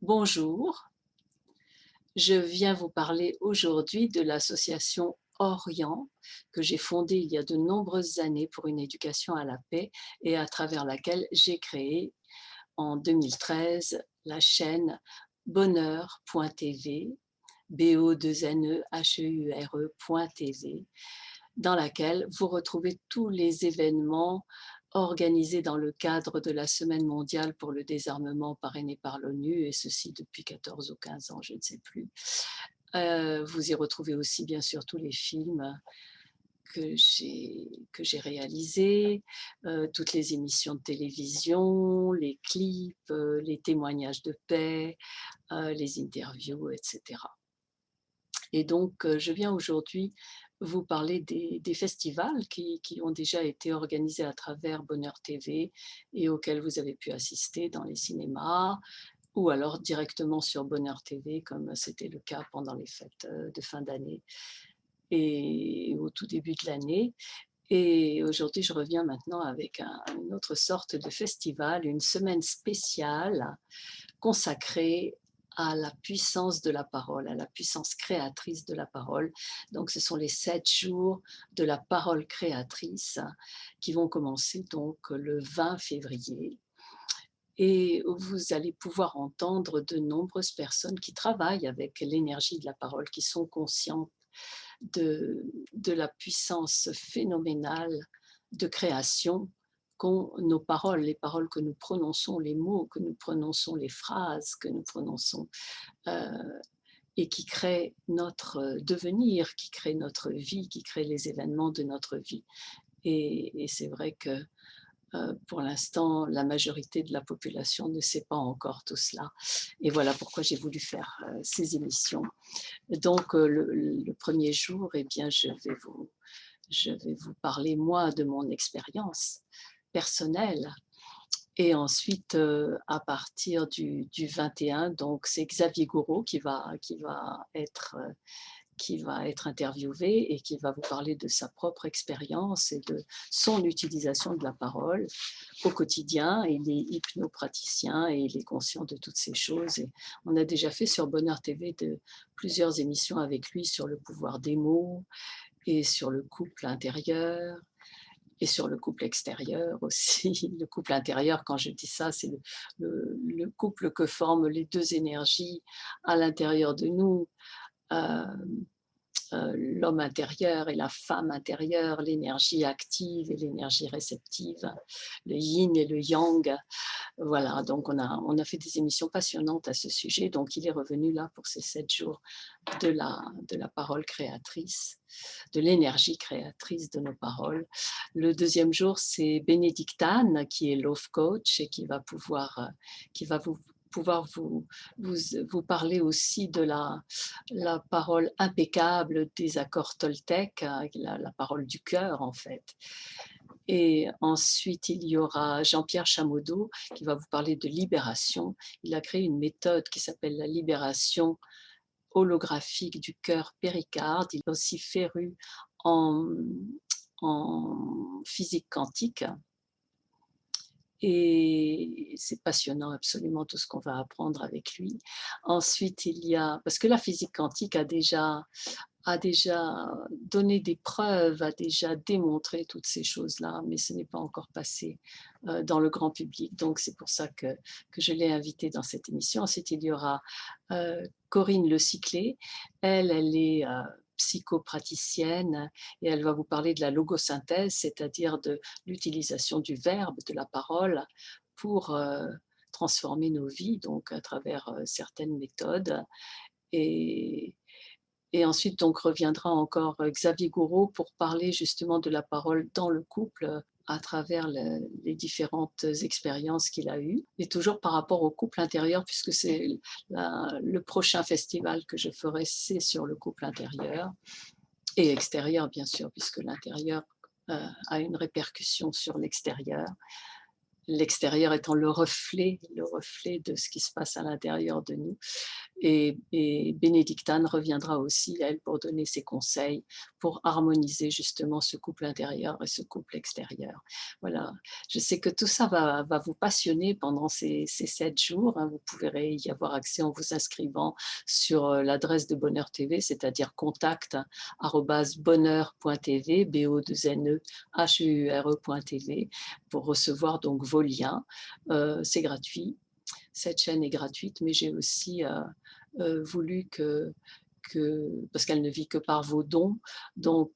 Bonjour, je viens vous parler aujourd'hui de l'association Orient que j'ai fondée il y a de nombreuses années pour une éducation à la paix et à travers laquelle j'ai créé en 2013 la chaîne bonheur.tv, BO2NEHEURE.tv, dans laquelle vous retrouvez tous les événements organisés dans le cadre de la Semaine mondiale pour le désarmement parrainée par l'ONU, et ceci depuis 14 ou 15 ans, je ne sais plus. Vous y retrouvez aussi bien sûr tous les films que j'ai réalisés, toutes les émissions de télévision, les clips, les témoignages de paix, les interviews, etc. Et donc, je viens aujourd'hui vous parler des festivals qui ont déjà été organisés à travers Bonheur TV et auxquels vous avez pu assister dans les cinémas ou alors directement sur Bonheur TV comme c'était le cas pendant les fêtes, de fin d'année et au tout début de l'année. Et aujourd'hui, je reviens maintenant avec une autre sorte de festival, une semaine spéciale consacrée à la puissance de la parole, à la puissance créatrice de la parole. Donc ce sont les 7 jours de la parole créatrice qui vont commencer donc le 20 février et où vous allez pouvoir entendre de nombreuses personnes qui travaillent avec l'énergie de la parole, qui sont conscientes de la puissance phénoménale de création qu'ont nos paroles, les paroles que nous prononçons, les mots que nous prononçons, les phrases que nous prononçons, euh, et qui créent notre devenir, qui créent notre vie, qui créent les événements de notre vie. Et c'est vrai que pour l'instant, la majorité de la population ne sait pas encore tout cela. Et voilà pourquoi j'ai voulu faire ces émissions. Donc, le premier jour, eh bien, je vais vous parler, moi, de mon expérience personnelle. Et ensuite, à partir du 21, donc c'est Xavier Gouraud qui va être interviewé et qui va vous parler de sa propre expérience et de son utilisation de la parole au quotidien. Il est hypnopraticien et il est conscient de toutes ces choses. Et on a déjà fait sur Bonheur TV plusieurs émissions avec lui sur le pouvoir des mots et sur le couple intérieur et sur le couple extérieur aussi. Le couple intérieur, quand je dis ça, c'est le couple que forment les deux énergies à l'intérieur de nous. Euh, L'homme intérieur et la femme intérieure, l'énergie active et l'énergie réceptive, le yin et le yang. Voilà, donc on a fait des émissions passionnantes à ce sujet. Donc il est revenu là pour ces 7 jours de la parole créatrice, de l'énergie créatrice de nos paroles. Le deuxième jour, c'est Bénédicte Anne, qui est Love Coach et qui va pouvoir vous parler aussi de la parole impeccable des accords Toltec, la parole du cœur en fait. Et ensuite, il y aura Jean-Pierre Chamodeau qui va vous parler de libération. Il a créé une méthode qui s'appelle la libération holographique du cœur péricarde. Il est aussi féru en, en physique quantique. Et c'est passionnant absolument tout ce qu'on va apprendre avec lui. Ensuite, il y a, parce que la physique quantique a déjà donné des preuves, a déjà démontré toutes ces choses-là, mais ce n'est pas encore passé dans le grand public. Donc c'est pour ça que je l'ai invitée dans cette émission. Ensuite, il y aura Corinne Le Cyclé. Elle est psychopraticienne et elle va vous parler de la logosynthèse, c'est-à-dire de l'utilisation du verbe, de la parole pour transformer nos vies, donc à travers certaines méthodes. Et, et ensuite, donc, reviendra encore Xavier Gouraud pour parler justement de la parole dans le couple à travers les différentes expériences qu'il a eues. Et toujours par rapport au couple intérieur, puisque c'est le prochain festival que je ferai, c'est sur le couple intérieur et extérieur, bien sûr, puisque l'intérieur a une répercussion sur l'extérieur. l'extérieur étant le reflet de ce qui se passe à l'intérieur de nous. Et Bénédictane reviendra aussi, elle, pour donner ses conseils, pour harmoniser justement ce couple intérieur et ce couple extérieur. Voilà, je sais que tout ça va vous passionner pendant ces 7 jours, hein. Vous pourrez y avoir accès en vous inscrivant sur l'adresse de Bonheur TV, c'est-à-dire contact@bonheur.tv, BO2NEHEURE.tv, pour recevoir donc vos liens. C'est gratuit. Cette chaîne est gratuite, mais j'ai aussi voulu parce qu'elle ne vit que par vos dons, donc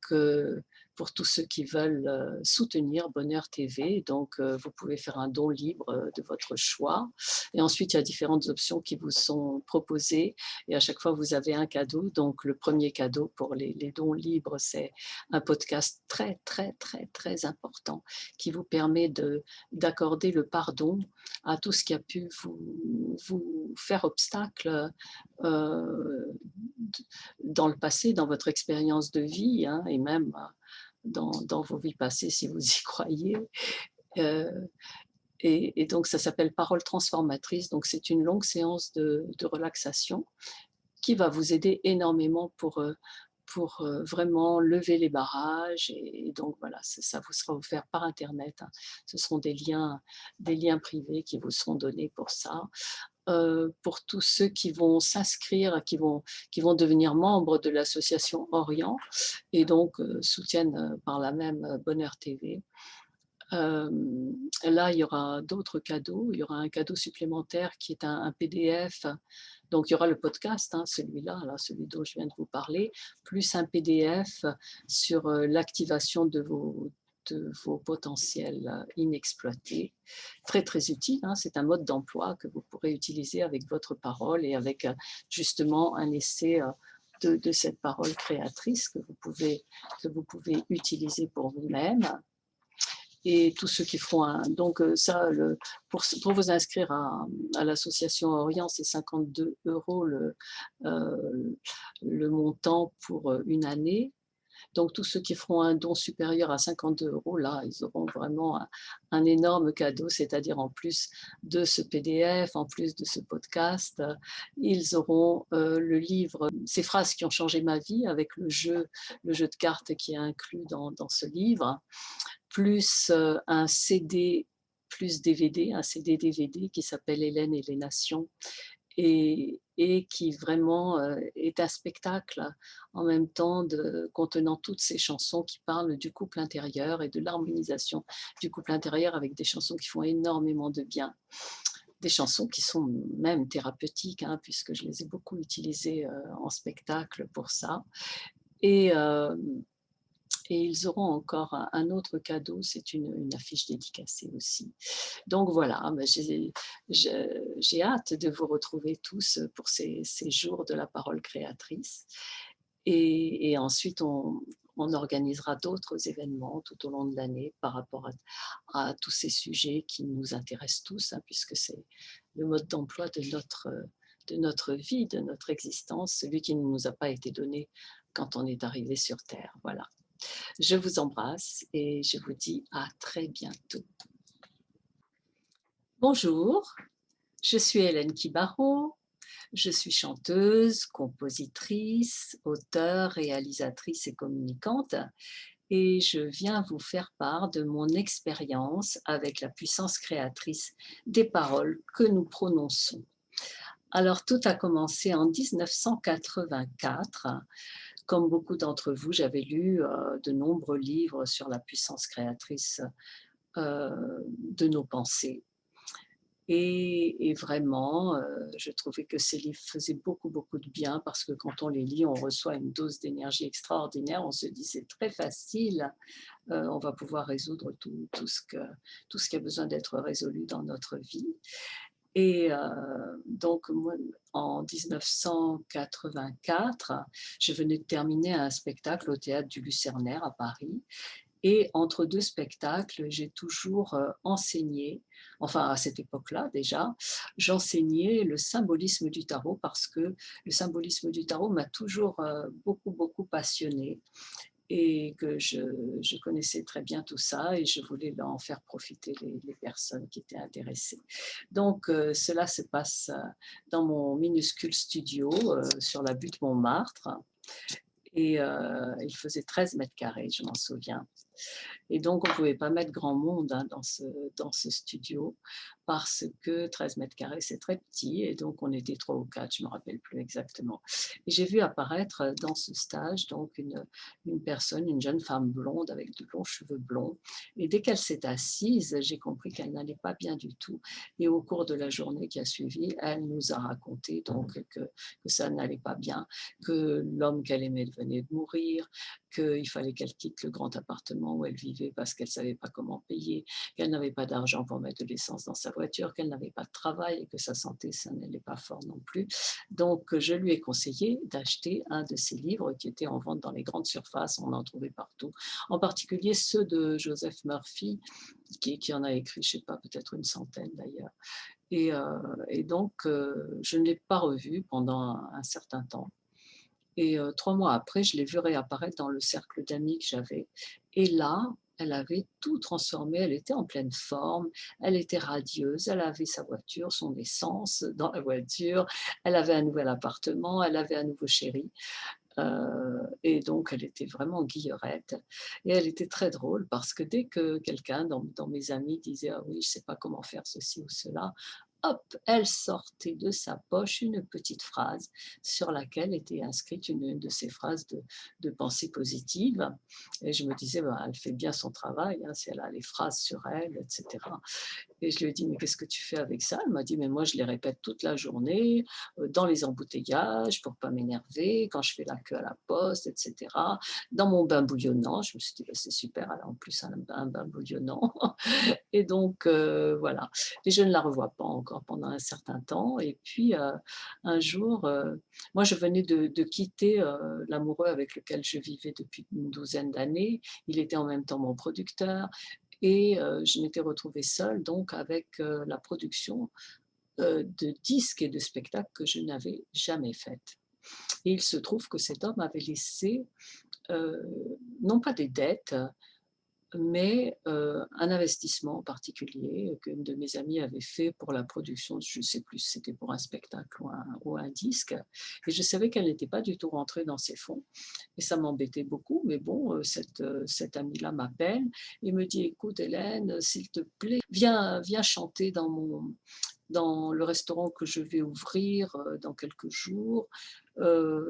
pour tous ceux qui veulent soutenir Bonheur TV, donc vous pouvez faire un don libre de votre choix. Et ensuite, il y a différentes options qui vous sont proposées, et à chaque fois, vous avez un cadeau. Donc le premier cadeau pour les dons libres, c'est un podcast très, très, très, très important qui vous permet d'accorder le pardon à tout ce qui a pu vous faire obstacle dans le passé, dans votre expérience de vie, hein, et même dans vos vies passées si vous y croyez. Euh, et donc ça s'appelle Parole transformatrice. Donc c'est une longue séance de relaxation qui va vous aider énormément pour vraiment lever les barrages. Et donc voilà, ça vous sera offert par Internet, hein. Ce seront des liens privés qui vous seront donnés pour ça. Pour tous ceux qui vont s'inscrire, qui vont devenir membres de l'association Orient, et donc soutiennent par là même Bonheur TV. Là, il y aura d'autres cadeaux. Il y aura un cadeau supplémentaire qui est un PDF. Donc, il y aura le podcast, hein, celui-là, là, celui dont je viens de vous parler, plus un PDF sur l'activation de vos potentiels inexploités. Très, très utile, hein. C'est un mode d'emploi que vous pourrez utiliser avec votre parole et avec justement un essai de cette parole créatrice que vous pouvez utiliser pour vous-même. Et tous ceux qui feront donc ça, pour vous inscrire à l'association Orient, c'est 52 € le montant pour une année. Donc tous ceux qui feront un don supérieur à 52 €, là, ils auront vraiment un énorme cadeau, c'est-à-dire en plus de ce PDF, en plus de ce podcast, ils auront le livre Ces phrases qui ont changé ma vie, avec le jeu de cartes qui est inclus dans ce livre, plus un CD plus DVD, un CD-DVD qui s'appelle Hélène et les Nations, et qui vraiment est un spectacle en même temps contenant toutes ces chansons qui parlent du couple intérieur et de l'harmonisation du couple intérieur, avec des chansons qui font énormément de bien, des chansons qui sont même thérapeutiques, hein, puisque je les ai beaucoup utilisées en spectacle pour ça. Et ils auront encore un autre cadeau, c'est une affiche dédicacée aussi. Donc voilà, j'ai hâte de vous retrouver tous pour ces jours de la parole créatrice. Et ensuite, on organisera d'autres événements tout au long de l'année par rapport à tous ces sujets qui nous intéressent tous, hein, puisque c'est le mode d'emploi de notre vie, de notre existence, celui qui ne nous a pas été donné quand on est arrivé sur Terre. Voilà. Je vous embrasse et je vous dis à très bientôt. Bonjour, je suis Hélène Kibaro, je suis chanteuse, compositrice, auteure, réalisatrice et communicante, et je viens vous faire part de mon expérience avec la puissance créatrice des paroles que nous prononçons. Alors, tout a commencé en 1984. Comme beaucoup d'entre vous, j'avais lu de nombreux livres sur la puissance créatrice de nos pensées. Et vraiment, je trouvais que ces livres faisaient beaucoup, beaucoup de bien, parce que quand on les lit, on reçoit une dose d'énergie extraordinaire. On se dit, c'est très facile, on va pouvoir résoudre tout ce qui a besoin d'être résolu dans notre vie. Et donc, moi, en 1984, je venais de terminer un spectacle au théâtre du Lucernaire à Paris. Et entre deux spectacles, j'ai toujours enseigné, enfin à cette époque-là déjà, j'enseignais le symbolisme du tarot, parce que le symbolisme du tarot m'a toujours beaucoup, beaucoup passionnée. et que je connaissais très bien tout ça et je voulais en faire profiter les personnes qui étaient intéressées. Donc cela se passe dans mon minuscule studio sur la butte Montmartre et il faisait 13 mètres carrés, je m'en souviens. Et donc, on ne pouvait pas mettre grand monde hein, dans ce studio parce que 13 mètres carrés, c'est très petit. Et donc, on était trois ou quatre, je ne me rappelle plus exactement. Et j'ai vu apparaître dans ce stage donc une personne, une jeune femme blonde avec de longs cheveux blonds. Et dès qu'elle s'est assise, j'ai compris qu'elle n'allait pas bien du tout. Et au cours de la journée qui a suivi, elle nous a raconté donc que ça n'allait pas bien, que l'homme qu'elle aimait venait de mourir, qu'il fallait qu'elle quitte le grand appartement où elle vivait parce qu'elle ne savait pas comment payer, qu'elle n'avait pas d'argent pour mettre de l'essence dans sa voiture, qu'elle n'avait pas de travail et que sa santé, ça n'allait pas fort non plus. Donc, je lui ai conseillé d'acheter un de ses livres qui était en vente dans les grandes surfaces, on en trouvait partout, en particulier ceux de Joseph Murphy, qui en a écrit, je ne sais pas, peut-être une centaine d'ailleurs. Et donc, je ne l'ai pas revu pendant un certain temps. Et 3 mois après, je l'ai vue réapparaître dans le cercle d'amis que j'avais et là, elle avait tout transformé. Elle était en pleine forme, elle était radieuse, elle avait sa voiture, son essence dans la voiture, elle avait un nouvel appartement, elle avait un nouveau chéri, et donc elle était vraiment guillerette et elle était très drôle parce que dès que quelqu'un dans mes amis disait: «Ah oui, je ne sais pas comment faire ceci ou cela», hop, elle sortait de sa poche une petite phrase sur laquelle était inscrite une de ces phrases de pensée positive et je me disais: «Ben, elle fait bien son travail, hein, si elle a les phrases sur elle et cetera». Et je lui ai dit: «Mais qu'est-ce que tu fais avec ça?» Elle m'a dit: «Mais moi, je les répète toute la journée, dans les embouteillages pour pas m'énerver, quand je fais la queue à la poste et cetera, dans mon bain bouillonnant». Je me suis dit: «Bah, c'est super, elle a en plus un bain bouillonnant». Et donc voilà. Et je ne la revois pas encore pendant un certain temps et puis, un jour, moi, je venais de quitter, l'amoureux avec lequel je vivais depuis une douzaine d'années. Il était en même temps mon producteur et je m'étais retrouvée seule donc avec, la production, de disques et de spectacles que je n'avais jamais faites. Et il se trouve que cet homme avait laissé, heu, non pas des dettes, mais un investissement en particulier qu'une de mes amies avait fait pour la production, je ne sais plus si c'était pour un spectacle ou un disque et je savais qu'elle n'était pas du tout rentrée dans ses fonds et ça m'embêtait beaucoup mais bon, cette amie-là m'appelle et me dit: «Écoute Hélène, s'il te plaît, viens chanter dans le restaurant que je vais ouvrir, dans quelques jours,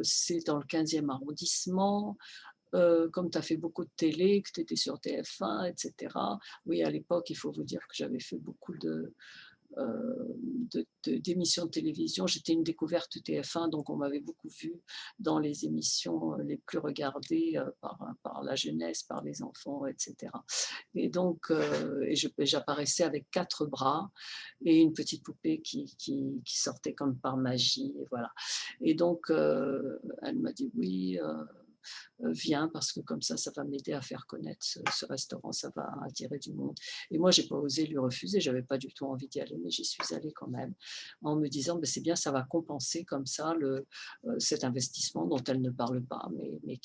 c'est dans le 15e arrondissement, comme tu as fait beaucoup de télé, que tu étais sur TF1 et cetera». Oui, à l'époque, il faut vous dire que j'avais fait beaucoup d'émissions de télévision. J'étais une découverte TF1, donc on m'avait beaucoup vue dans les émissions, les plus regardées, par la jeunesse, par les enfants et cetera. Et donc j'apparaissais avec 4 bras et une petite poupée qui sortait comme par magie et voilà. Et donc elle m'a dit: «Oui, viens parce que comme ça va m'aider à faire connaître ce restaurant, ça va attirer du monde». Et moi, j'ai pas osé lui refuser, j'avais pas du tout envie d'y aller, mais j'y suis allée quand même, en me disant: «Beh, c'est bien, ça va compenser comme ça cet investissement dont elle ne parle pas, mais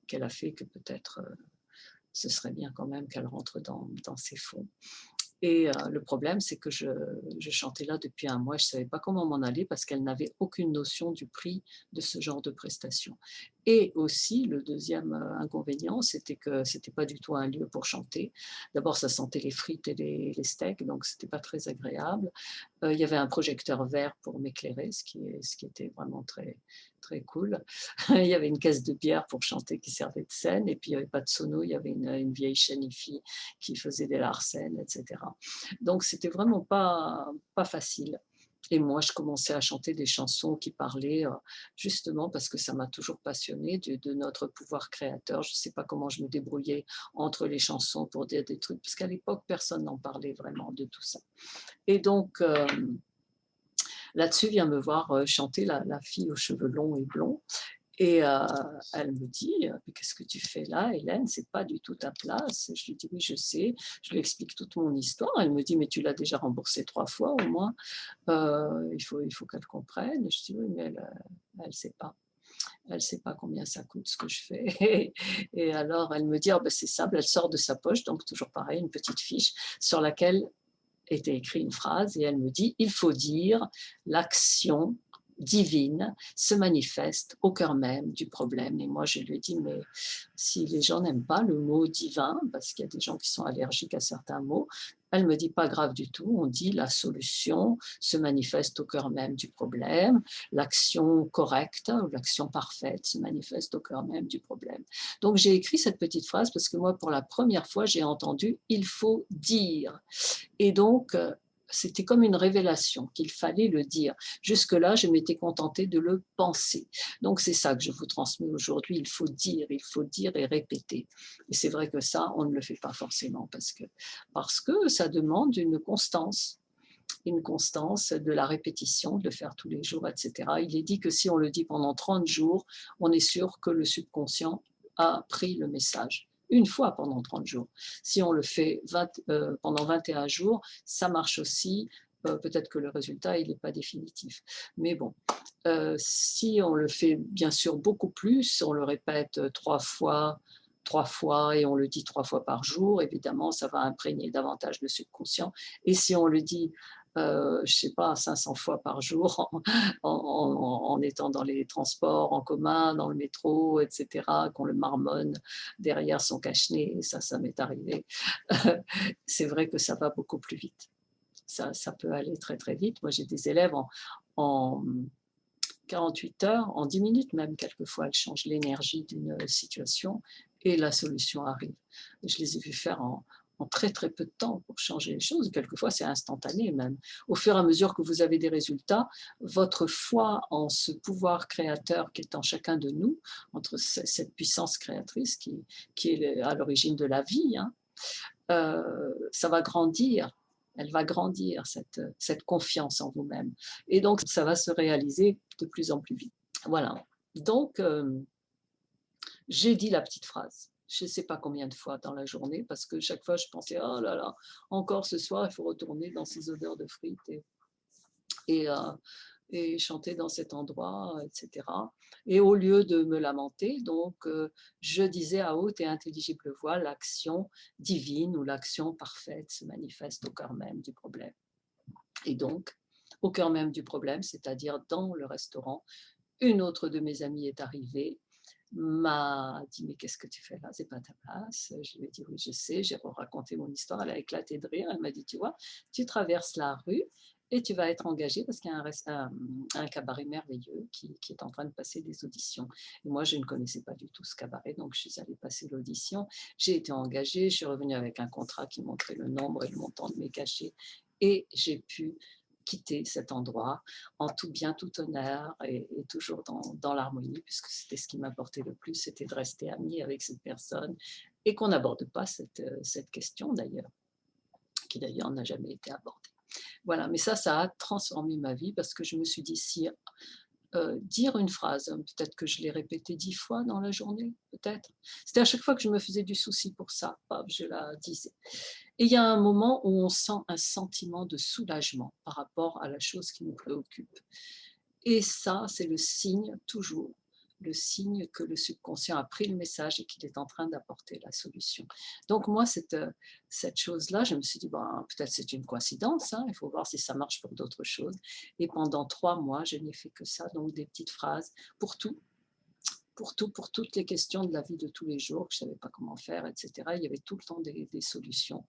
qu'elle a fait que peut-être, ce serait bien quand même qu'elle rentre dans ses fonds». Et le problème, c'est que je chantais là depuis un mois, je ne savais pas comment m'en aller parce qu'elle n'avait aucune notion du prix de ce genre de prestations. Et aussi, le deuxième inconvénient, c'était que c'était pas du tout un lieu pour chanter. D'abord, ça sentait les frites et les steaks, donc c'était pas très agréable. Il y avait un projecteur vert pour m'éclairer, ce qui était vraiment très, très cool. Il y avait une caisse de bière pour chanter qui servait de scène et puis il y avait pas de sono, il y avait une vieille chaîne hi-fi qui faisait des larcènes et cetera. Donc c'était vraiment pas facile et moi je commençais à chanter des chansons qui parlaient, justement parce que ça m'a toujours passionnée de notre pouvoir créateur. Je ne sais pas comment je me débrouillais entre les chansons pour dire des trucs, parce qu'à l'époque personne n'en parlait vraiment de tout ça. Et donc là-dessus vient me voir, chanter la fille aux cheveux longs et blonds et elle me dit: «Mais qu'est-ce que tu fais là, Hélène? C'est pas du tout ta place». Je lui dis: «Oui, je sais». Je lui explique toute mon histoire. Elle me dit: «Mais tu l'as déjà remboursé 3 fois au moins, il faut qu'elle comprenne». Je dis: «Oui, mais elle sait pas». Elle ne sait pas combien ça coûte ce que je fais. Et alors elle me dit: «Ah bah, c'est simple», elle sort de sa poche, donc toujours pareil, une petite fiche sur laquelle était écrit une phrase et elle me dit: «Il faut dire l'action divine se manifeste au cœur même du problème». Et moi je lui ai dit: «Mais si les gens n'aiment pas le mot divin», parce qu'il y a des gens qui sont allergiques à certains mots, elle me dit: «Pas grave du tout, on dit la solution se manifeste au cœur même du problème, l'action correcte ou l'action parfaite se manifeste au cœur même du problème». Donc j'ai écrit cette petite phrase parce que moi, pour la première fois, j'ai entendu: «Il faut dire». Et donc, c'était comme une révélation qu'il fallait le dire. Jusque-là, je m'étais contentée de le penser. Donc c'est ça que je vous transmets aujourd'hui, il faut dire et répéter. Et c'est vrai que ça, on ne le fait pas forcément parce que ça demande une constance de la répétition, de le faire tous les jours, etc. Il est dit que si on le dit pendant 30 jours, on est sûr que le subconscient a pris le message. Une fois pendant 30 jours. Si on le fait pendant 21 jours, ça marche aussi. Peut-être que le résultat, il n'est pas définitif. Mais bon, si on le fait bien sûr beaucoup plus, on le répète 3 fois et on le dit 3 fois par jour, évidemment, ça va imprégner davantage le subconscient. Et si on le dit, je ne sais pas, 500 fois par jour en étant dans les transports en commun, dans le métro, etc., qu'on le marmonne derrière son cache-nez, ça m'est arrivé, c'est vrai que ça va beaucoup plus vite. Ça peut aller très très vite. Moi, j'ai des élèves en 48 heures, en 10 minutes même, quelquefois, elles changent l'énergie d'une situation et la solution arrive. Je les ai vus faire en très très peu de temps pour changer les choses. Quelquefois, c'est instantané même. Au fur et à mesure que vous avez des résultats, votre foi en ce pouvoir créateur qui est en chacun de nous, entre cette puissance créatrice qui est à l'origine de la vie, hein, ça va grandir. Elle va grandir, cette confiance en vous-même. Et donc, ça va se réaliser de plus en plus vite. Voilà. Donc, j'ai dit la petite phrase. Je ne sais pas combien de fois dans la journée, parce que chaque fois, je pensais, oh là là, encore ce soir, il faut retourner dans ces odeurs de frites et, euh, et chanter dans cet endroit, etc. Et au lieu de me lamenter, donc, je disais à haute et intelligible voix, l'action divine ou l'action parfaite se manifeste au cœur même du problème. Et donc, au cœur même du problème, c'est-à-dire dans le restaurant, une autre de mes amies est arrivée, m'a dit: «Mais qu'est-ce que tu fais là? C'est pas ta place». Je lui ai dit: «Oui, je sais». J'ai raconté mon histoire, elle a éclaté de rire. Elle m'a dit: «Tu vois, tu traverses la rue et tu vas être engagée parce qu'il y a un cabaret merveilleux qui est en train de passer des auditions». Et moi, je ne connaissais pas du tout ce cabaret, donc je suis allée passer l'audition. J'ai été engagée, je suis revenue avec un contrat qui montrait le nombre et le montant de mes cachets et j'ai pu quitter cet endroit en tout bien, tout honneur et toujours dans l'harmonie, puisque c'était ce qui m'importait le plus, c'était de rester amie avec cette personne et qu'on n'aborde pas cette question d'ailleurs, qui d'ailleurs n'a jamais été abordée. Voilà, mais ça a transformé ma vie parce que je me suis dit, si dire une phrase, peut-être que je l'ai répétée 10 fois dans la journée, peut-être. C'était à chaque fois que je me faisais du souci pour ça, hop, je la disais. Et il y a un moment où on sent un sentiment de soulagement par rapport à la chose qui nous préoccupe. Et ça, c'est le signe, toujours, le signe que le subconscient a pris le message et qu'il est en train d'apporter la solution. Donc moi, cette chose-là, je me suis dit, ben, peut-être c'est une coïncidence, hein, il faut voir si ça marche pour d'autres choses. Et pendant 3 mois, je n'ai fait que ça, donc des petites phrases pour tout, pour toutes les questions de la vie de tous les jours, que je ne savais pas comment faire, etc. Il y avait tout le temps des solutions.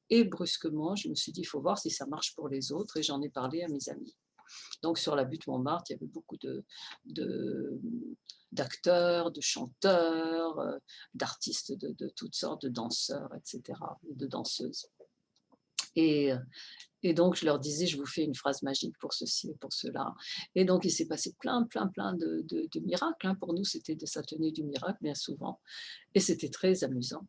Et brusquement, je me suis dit, il faut voir si ça marche pour les autres, et j'en ai parlé à mes amis. Donc sur la butte Montmartre, il y avait beaucoup d'acteurs, de chanteurs, d'artistes de toutes sortes, de danseurs, etc., et de danseuses. Et, et donc je leur disais, je vous fais une phrase magique pour ceci et pour cela. Et donc il s'est passé plein de miracles, hein. Pour nous, ça tenait du miracle bien souvent. Et c'était très amusant.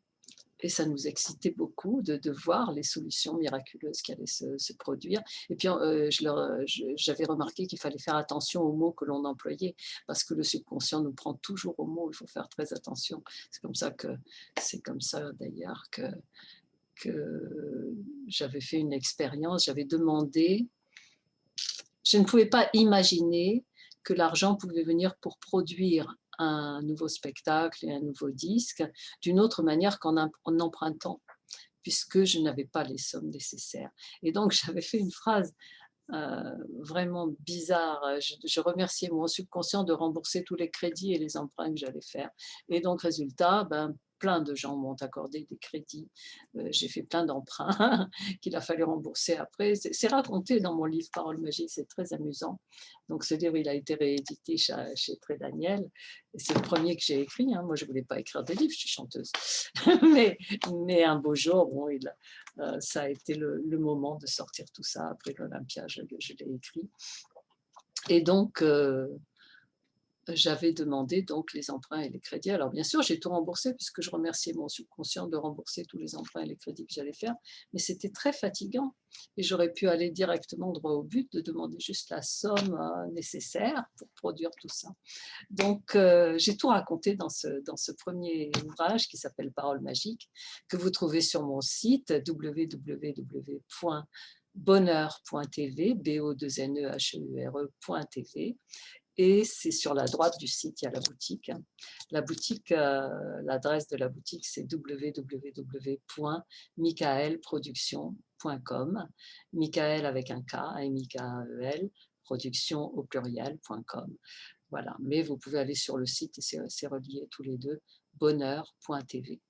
Et ça nous excitait beaucoup de voir les solutions miraculeuses qui allaient se produire. Et puis, j'avais remarqué qu'il fallait faire attention aux mots que l'on employait, parce que le subconscient nous prend toujours aux mots, il faut faire très attention. C'est comme ça d'ailleurs que j'avais fait une expérience, j'avais demandé, je ne pouvais pas imaginer que l'argent pouvait venir pour produire un nouveau spectacle et un nouveau disque d'une autre manière qu'en empruntant, puisque je n'avais pas les sommes nécessaires. Et donc j'avais fait une phrase vraiment bizarre. Je remerciais mon subconscient de rembourser tous les crédits et les emprunts que j'allais faire. Et donc, résultat, ben, plein de gens m'ont accordé des crédits. J'ai fait plein d'emprunts qu'il a fallu rembourser après. C'est raconté dans mon livre Parole magique, c'est très amusant. Donc, ce livre, il a été réédité chez Très Daniel. C'est le premier que j'ai écrit. Hein. Moi, je ne voulais pas écrire des livres, je suis chanteuse. mais un beau jour, bon, ça a été le moment de sortir tout ça après l'Olympia, je l'ai écrit. Et donc, j'avais demandé donc les emprunts et les crédits. Alors bien sûr, j'ai tout remboursé puisque je remerciais mon subconscient de rembourser tous les emprunts et les crédits que j'allais faire, mais c'était très fatigant et j'aurais pu aller directement droit au but, de demander juste la somme nécessaire pour produire tout ça. Donc j'ai tout raconté dans ce premier ouvrage qui s'appelle Parole magique, que vous trouvez sur mon site www.bonheur.tv, BO2NEHEURE.tv. Et c'est sur la droite du site, il y a la boutique. La boutique, l'adresse de la boutique, c'est www.michaelproduction.com. Michael avec un K, M-I-K-A-E-L, production au pluriel.com. Voilà, mais vous pouvez aller sur le site et c'est relié tous les deux, bonheur.tv.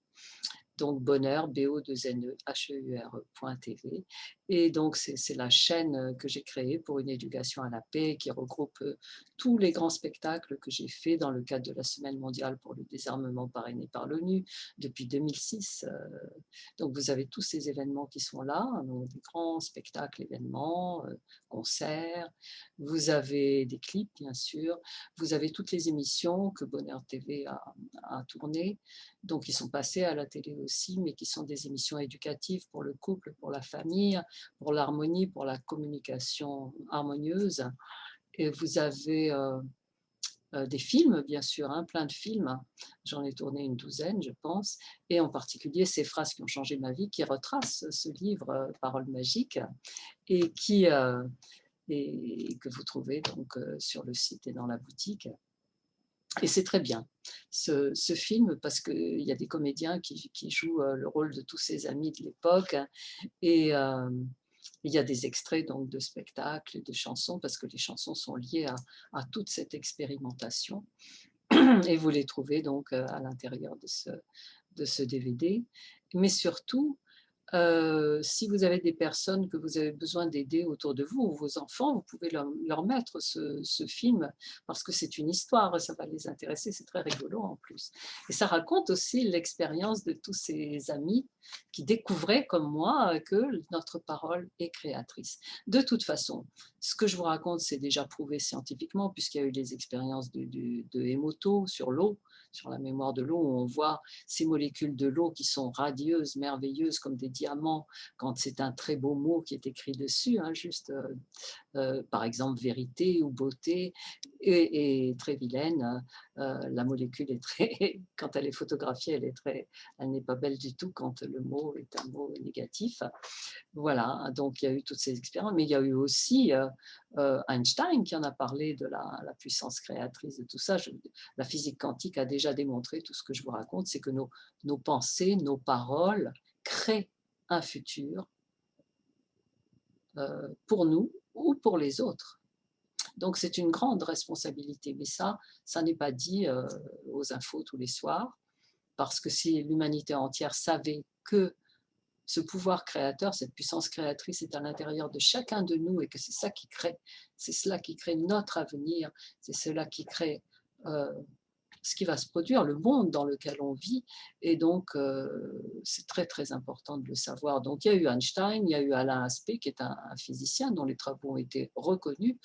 Donc bonheur, BO2NEHEURE.tv. Et donc c'est la chaîne que j'ai créée pour une éducation à la paix qui regroupe tous les grands spectacles que j'ai faits dans le cadre de la Semaine mondiale pour le désarmement parrainée par l'ONU depuis 2006. Donc vous avez tous ces événements qui sont là, donc des grands spectacles, événements, concerts. Vous avez des clips bien sûr. Vous avez toutes les émissions que Bonheur TV a tournées. Donc, ils sont passés à la télé aussi, mais qui sont des émissions éducatives pour le couple, pour la famille, pour l'harmonie, pour la communication harmonieuse. Et vous avez des films, bien sûr, hein, plein de films. J'en ai tourné une douzaine, je pense. Et en particulier, ces phrases qui ont changé ma vie, qui retracent ce livre, Parole magique, et et que vous trouvez donc sur le site et dans la boutique. Et c'est très bien, ce film, parce qu'il y a des comédiens qui jouent le rôle de tous ses amis de l'époque. Et il y a des extraits donc, de spectacles et de chansons, parce que les chansons sont liées à toute cette expérimentation. Et vous les trouvez donc à l'intérieur de ce DVD. Mais surtout, si vous avez des personnes que vous avez besoin d'aider autour de vous, ou vos enfants, vous pouvez leur mettre ce film, parce que c'est une histoire, ça va les intéresser, c'est très rigolo en plus. Et ça raconte aussi l'expérience de tous ces amis qui découvraient, comme moi, que notre parole est créatrice. De toute façon, ce que je vous raconte, c'est déjà prouvé scientifiquement, puisqu'il y a eu des expériences de Emoto sur l'eau, sur la mémoire de l'eau, où on voit ces molécules de l'eau qui sont radieuses, merveilleuses, comme des diamants, quand c'est un très beau mot qui est écrit dessus, hein, juste par exemple vérité ou beauté, et très vilaine. La molécule est très, quand elle est photographiée, elle n'est pas belle du tout quand le mot est un mot négatif. Voilà, donc il y a eu toutes ces expériences, mais il y a eu aussi Einstein qui en a parlé de la puissance créatrice de tout ça. La physique quantique a déjà démontré tout ce que je vous raconte, c'est que nos pensées, nos paroles créent un futur pour nous ou pour les autres. Donc c'est une grande responsabilité, mais ça n'est pas dit aux infos tous les soirs, parce que si l'humanité entière savait que ce pouvoir créateur, cette puissance créatrice est à l'intérieur de chacun de nous et que c'est ça qui crée, c'est cela qui crée notre avenir, c'est cela qui crée ce qui va se produire, le monde dans lequel on vit. Et donc, c'est très, très important de le savoir. Donc, il y a eu Einstein, il y a eu Alain Aspect, qui est un physicien dont les travaux ont été reconnus,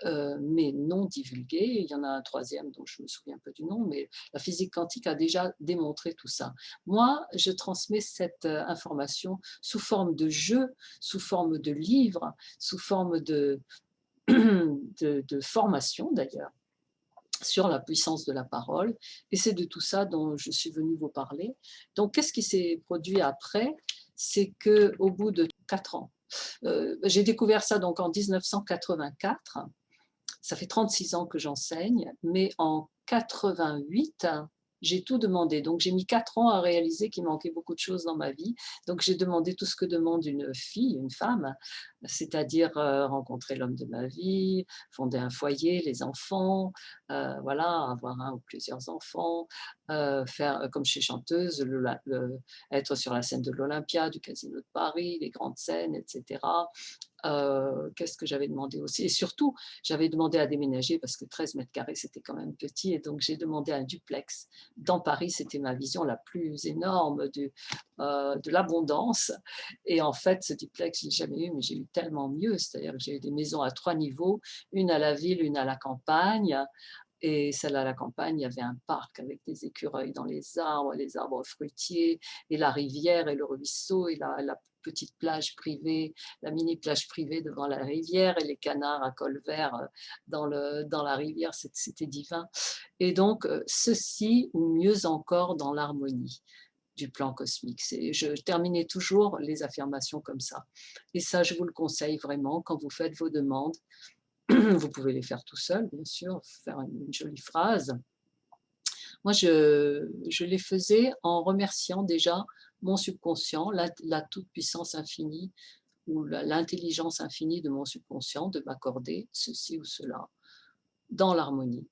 mais non divulgués. Il y en a un troisième dont je me souviens un peu du nom, mais la physique quantique a déjà démontré tout ça. Moi, je transmets cette information sous forme de jeu, sous forme de livre, sous forme de formation d'ailleurs, sur la puissance de la parole, et c'est de tout ça dont je suis venue vous parler. Donc, qu'est-ce qui s'est produit après? C'est qu'au bout de 4 ans, j'ai découvert ça donc en 1984, Ça fait 36 ans que j'enseigne, mais en 88, j'ai tout demandé. Donc j'ai mis 4 ans à réaliser qu'il manquait beaucoup de choses dans ma vie. Donc j'ai demandé tout ce que demande une fille, une femme, c'est-à-dire, rencontrer l'homme de ma vie, fonder un foyer, les enfants, voilà, avoir un ou plusieurs enfants, faire, comme je suis chanteuse, être sur la scène de l'Olympia, du Casino de Paris, les grandes scènes, et cetera. Qu'est-ce que j'avais demandé aussi? Et surtout, j'avais demandé à déménager parce que 13 mètres carrés, c'était quand même petit, et donc j'ai demandé un duplex dans Paris. C'était ma vision la plus énorme de l'abondance, et en fait, ce duplex, je l'ai jamais eu, mais j'ai eu tellement mieux. C'est-à-dire que j'ai eu des maisons à 3 niveaux, une à la ville, une à la campagne, et celle à la campagne, il y avait un parc avec des écureuils dans les arbres fruitiers, et la rivière et le ruisseau, et la petite plage privée, la mini plage privée devant la rivière, et les canards à col vert dans la rivière. C'était divin. Et donc, ceci ou mieux encore dans l'harmonie du plan cosmique. Je terminais toujours les affirmations comme ça. Et ça, je vous le conseille vraiment quand vous faites vos demandes. Vous pouvez les faire tout seul, bien sûr, faire une jolie phrase. Moi, je les faisais en remerciant déjà mon subconscient, la toute-puissance infinie, ou l'intelligence infinie de mon subconscient de m'accorder ceci ou cela dans l'harmonie.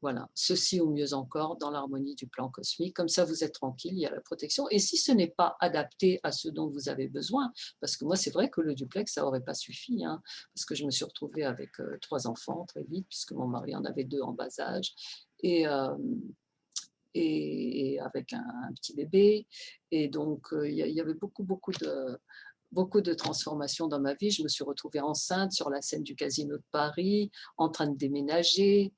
Voilà, ceci ou mieux encore dans l'harmonie du plan cosmique. Comme ça, vous êtes tranquille, il y a la protection. Et si ce n'est pas adapté à ce dont vous avez besoin, parce que moi, c'est vrai que le duplex, ça n'aurait pas suffi, hein, parce que je me suis retrouvée avec 3 enfants très vite, puisque mon mari en avait 2 en bas âge, et, euh, et avec un petit bébé. Et donc, il y avait beaucoup de transformations dans ma vie. Je me suis retrouvée enceinte sur la scène du Casino de Paris, en train de déménager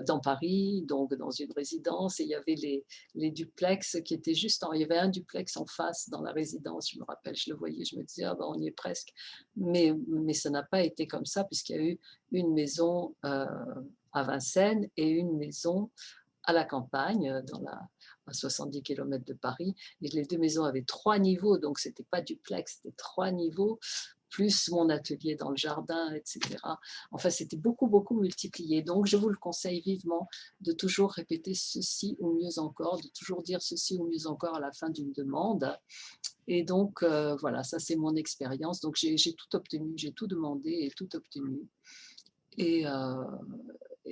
dans Paris, donc dans une résidence. Et il y avait les duplex qui étaient il y avait un duplex en face dans la résidence, je me rappelle, je le voyais, je me disais, ah ben, on y est presque. Mais ça n'a pas été comme ça, puisqu'il y a eu une maison à Vincennes et une maison à la campagne, à 70 km de Paris. Et les 2 maisons avaient 3 niveaux, donc ce n'était pas duplex, c'était 3 niveaux, plus mon atelier dans le jardin, etc. Enfin, c'était beaucoup, beaucoup multiplié. Donc, je vous le conseille vivement de toujours répéter ceci ou mieux encore, de toujours dire ceci ou mieux encore à la fin d'une demande. Et donc, voilà, ça c'est mon expérience. Donc, j'ai tout obtenu, j'ai tout demandé et tout obtenu. Et,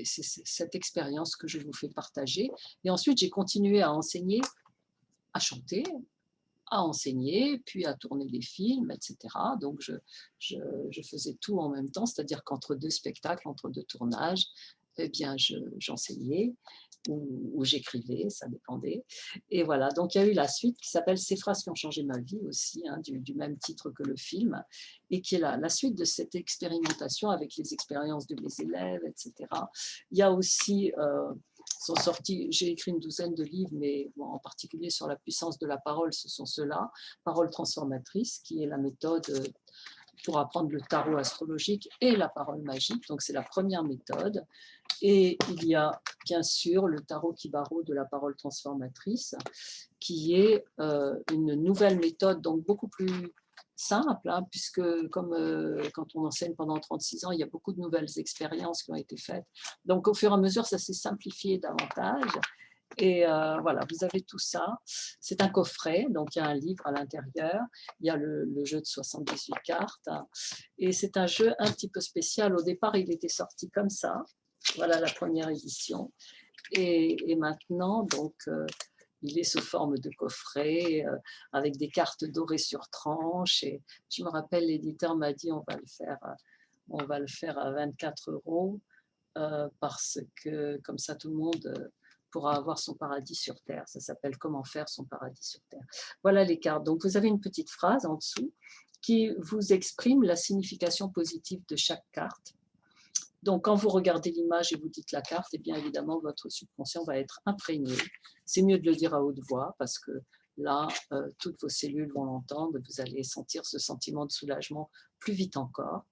c'est cette expérience que je vous fais partager. Et ensuite, j'ai continué à enseigner, à chanter, à enseigner, puis à tourner des films, etc. Donc, je faisais tout en même temps, c'est-à-dire qu'entre 2 spectacles, entre 2 tournages, eh bien, j'enseignais ou j'écrivais, ça dépendait. Et voilà, donc il y a eu la suite qui s'appelle Ces phrases qui ont changé ma vie aussi, hein, du même titre que le film, et qui est la suite de cette expérimentation avec les expériences de mes élèves, etc. Il y a aussi, sont sortis, j'ai écrit une douzaine de livres, mais bon, en particulier sur la puissance de la parole, ce sont ceux-là, Parole transformatrice, qui est la méthode pour apprendre le tarot astrologique et la parole magique, donc c'est la première méthode. Et il y a bien sûr le tarot Kibaro de la parole transformatrice, qui est une nouvelle méthode, donc beaucoup plus simple, hein, puisque comme quand on enseigne pendant 36 ans, il y a beaucoup de nouvelles expériences qui ont été faites. Donc au fur et à mesure, ça s'est simplifié davantage. Et voilà, vous avez tout ça. C'est un coffret, donc il y a un livre à l'intérieur. Il y a le jeu de 78 cartes. Et c'est un jeu un petit peu spécial. Au départ, il était sorti comme ça. Voilà la première édition. Et maintenant, donc, il est sous forme de coffret avec des cartes dorées sur tranche. Et je me rappelle, l'éditeur m'a dit on va le faire à 24 € parce que comme ça, tout le monde pourra avoir son paradis sur Terre. Ça s'appelle Comment faire son paradis sur Terre. Voilà les cartes. Donc, vous avez une petite phrase en dessous qui vous exprime la signification positive de chaque carte. Donc, quand vous regardez l'image et vous dites la carte, eh bien évidemment, votre subconscient va être imprégné. C'est mieux de le dire à haute voix parce que là, toutes vos cellules vont l'entendre. Vous allez sentir ce sentiment de soulagement plus vite encore.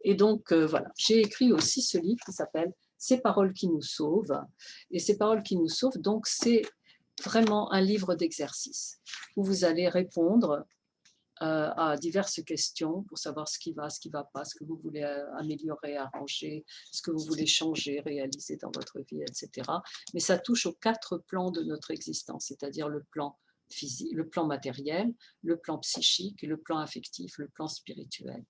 Et donc, voilà, j'ai écrit aussi ce livre qui s'appelle « Ces paroles qui nous sauvent ». Et ces paroles qui nous sauvent, donc c'est vraiment un livre d'exercice où vous allez répondre à diverses questions pour savoir ce qui va, ce qui ne va pas, ce que vous voulez améliorer, arranger, ce que vous voulez changer, réaliser dans votre vie, etc. Mais ça touche aux 4 plans de notre existence, c'est-à-dire le plan physique, le plan matériel, le plan psychique, le plan affectif, le plan spirituel.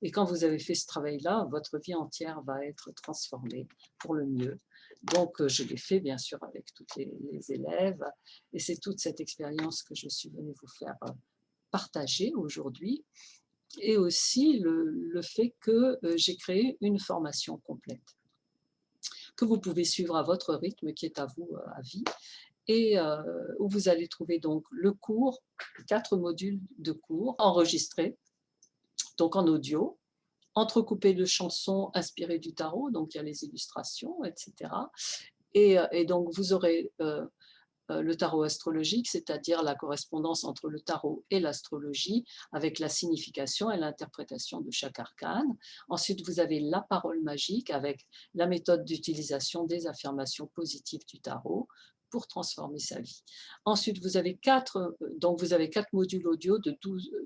Et quand vous avez fait ce travail-là, votre vie entière va être transformée pour le mieux. Donc, je l'ai fait bien sûr avec tous les élèves, et c'est toute cette expérience que je suis venue vous faire partager aujourd'hui, et aussi le fait que j'ai créé une formation complète que vous pouvez suivre à votre rythme, qui est à vous à vie, et où vous allez trouver donc le cours, 4 modules de cours enregistrés, donc en audio, entrecoupés de chansons inspirées du tarot, donc il y a les illustrations, etc. Et donc vous aurez le tarot astrologique, c'est-à-dire la correspondance entre le tarot et l'astrologie, avec la signification et l'interprétation de chaque arcane. Ensuite, vous avez la parole magique, avec la méthode d'utilisation des affirmations positives du tarot pour transformer sa vie. Ensuite, vous avez 4 modules audio de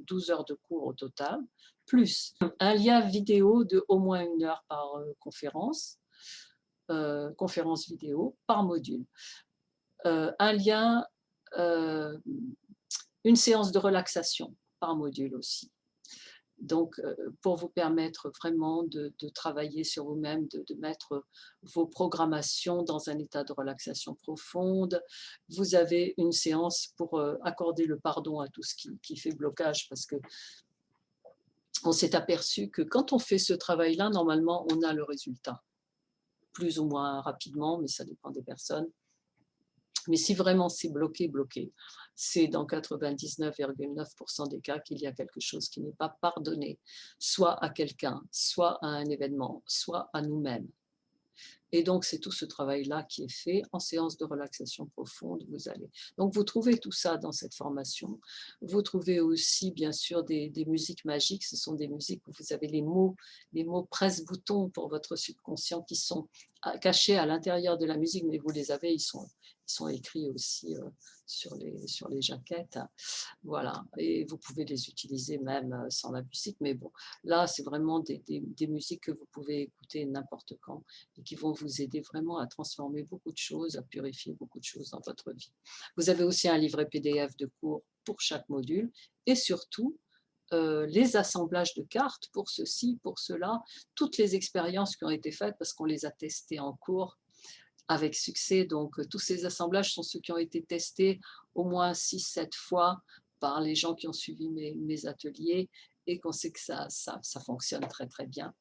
12 heures de cours au total, plus un lien vidéo de au moins 1 heure par conférence vidéo par module. Un lien, une séance de relaxation par module aussi. Donc, pour vous permettre vraiment de travailler sur vous-même, de mettre vos programmations dans un état de relaxation profonde. Vous avez une séance pour accorder le pardon à tout ce qui fait blocage, parce que on s'est aperçu que quand on fait ce travail-là, normalement, on a le résultat. Plus ou moins rapidement, mais ça dépend des personnes. Mais si vraiment c'est bloqué, bloqué, c'est dans 99,9% des cas qu'il y a quelque chose qui n'est pas pardonné, soit à quelqu'un, soit à un événement, soit à nous-mêmes. Et donc, c'est tout ce travail-là qui est fait en séance de relaxation profonde. Donc, vous trouvez tout ça dans cette formation. Vous trouvez aussi, bien sûr, des musiques magiques. Ce sont des musiques où vous avez les mots presse-bouton pour votre subconscient qui sont cachés à l'intérieur de la musique, mais vous les avez, ils sont écrits aussi sur les jaquettes. Voilà, et vous pouvez les utiliser même sans la musique, mais bon, là, c'est vraiment des musiques que vous pouvez écouter n'importe quand et qui vont vous aider vraiment à transformer beaucoup de choses, à purifier beaucoup de choses dans votre vie. Vous avez aussi un livret PDF de cours pour chaque module, et surtout, les assemblages de cartes pour ceci, pour cela, toutes les expériences qui ont été faites, parce qu'on les a testées en cours avec succès. Donc, tous ces assemblages sont ceux qui ont été testés au moins 6-7 fois par les gens qui ont suivi mes ateliers, et qu'on sait que ça fonctionne très très bien.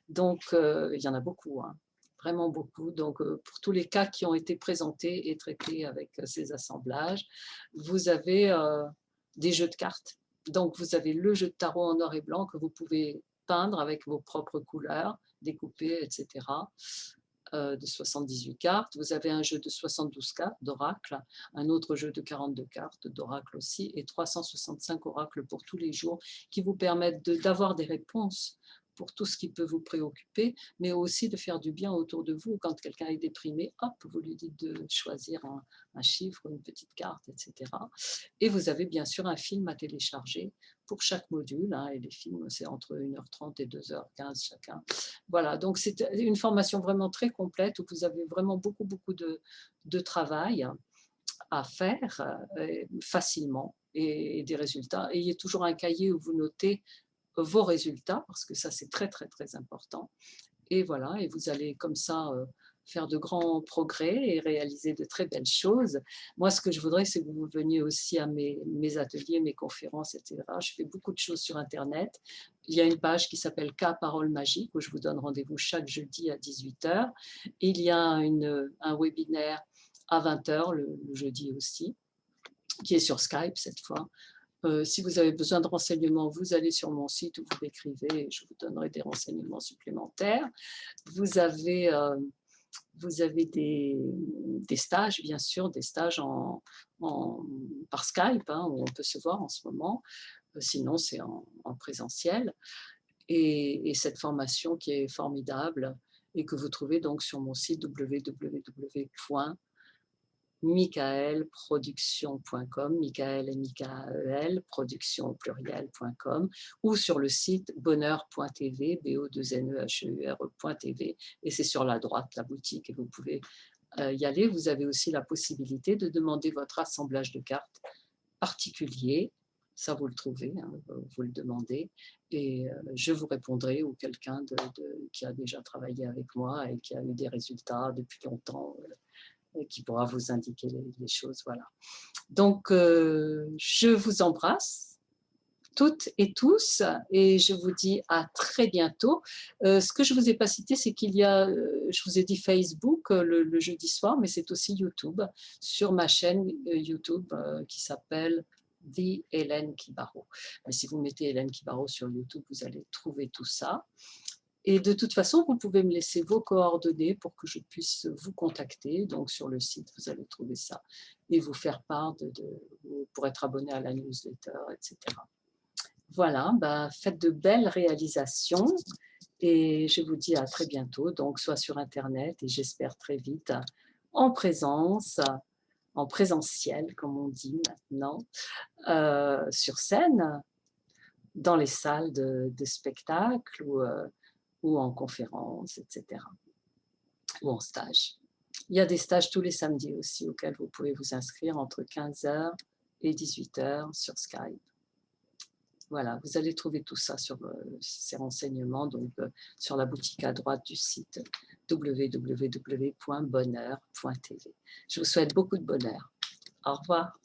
Donc, il y en a beaucoup, hein, vraiment beaucoup. Donc, pour tous les cas qui ont été présentés et traités avec ces assemblages, vous avez des jeux de cartes. Donc, vous avez le jeu de tarot en noir et blanc que vous pouvez peindre avec vos propres couleurs, découper, etc. De 78 cartes. Vous avez un jeu de 72 cartes d'oracle, un autre jeu de 42 cartes d'oracle aussi, et 365 oracles pour tous les jours qui vous permettent d'avoir des réponses pour tout ce qui peut vous préoccuper, mais aussi de faire du bien autour de vous. Quand quelqu'un est déprimé, hop, vous lui dites de choisir un chiffre, une petite carte, etc. Et vous avez bien sûr un film à télécharger pour chaque module, hein, et les films, c'est entre 1h30 et 2h15 chacun. Voilà, donc c'est une formation vraiment très complète où vous avez vraiment beaucoup, beaucoup de travail à faire facilement, et des résultats. Ayez toujours un cahier où vous notez vos résultats, parce que ça, c'est très, très, très important. Et voilà, et vous allez comme ça faire de grands progrès et réaliser de très belles choses. Moi, ce que je voudrais, c'est que vous veniez aussi à mes ateliers, mes conférences, etc. Je fais beaucoup de choses sur Internet. Il y a une page qui s'appelle K Parole Magique, où je vous donne rendez-vous chaque jeudi à 18h. Il y a un webinaire à 20h, le jeudi aussi, qui est sur Skype cette fois. Si vous avez besoin de renseignements, vous allez sur mon site, où vous m'écrivez et je vous donnerai des renseignements supplémentaires. Vous avez des stages, bien sûr, des stages par Skype, hein, où on peut se voir en ce moment. Sinon, c'est en présentiel. Et cette formation qui est formidable et que vous trouvez donc sur mon site www.k michaelproduction.com, Michael M-I-K-A-E-L, production au pluriel.com, ou sur le site bonheur.tv, BO2NEHEURE.tv, et c'est sur la droite, la boutique, et vous pouvez y aller. Vous avez aussi la possibilité de demander votre assemblage de cartes particulier, ça vous le trouvez, hein, vous le demandez, et je vous répondrai, ou quelqu'un qui a déjà travaillé avec moi et qui a eu des résultats depuis longtemps, qui pourra vous indiquer les choses. Voilà. Donc, je vous embrasse toutes et tous, et je vous dis à très bientôt. Ce que je ne vous ai pas cité, c'est qu'il y a, je vous ai dit Facebook le jeudi soir, mais c'est aussi YouTube, sur ma chaîne YouTube qui s'appelle The Hélène Kibaro. Mais si vous mettez Hélène Kibaro sur YouTube, vous allez trouver tout ça. Et de toute façon, vous pouvez me laisser vos coordonnées pour que je puisse vous contacter. Donc, sur le site, vous allez trouver ça et vous faire part pour être abonné à la newsletter, etc. Voilà, bah, faites de belles réalisations et je vous dis à très bientôt, donc soit sur Internet et j'espère très vite en présence, en présentiel, comme on dit maintenant, sur scène, dans les salles de spectacle ou en conférence, etc. Ou en stage. Il y a des stages tous les samedis aussi auxquels vous pouvez vous inscrire entre 15h et 18h sur Skype. Voilà, vous allez trouver tout ça sur ces renseignements, donc sur la boutique à droite du site www.bonheur.tv. Je vous souhaite beaucoup de bonheur. Au revoir.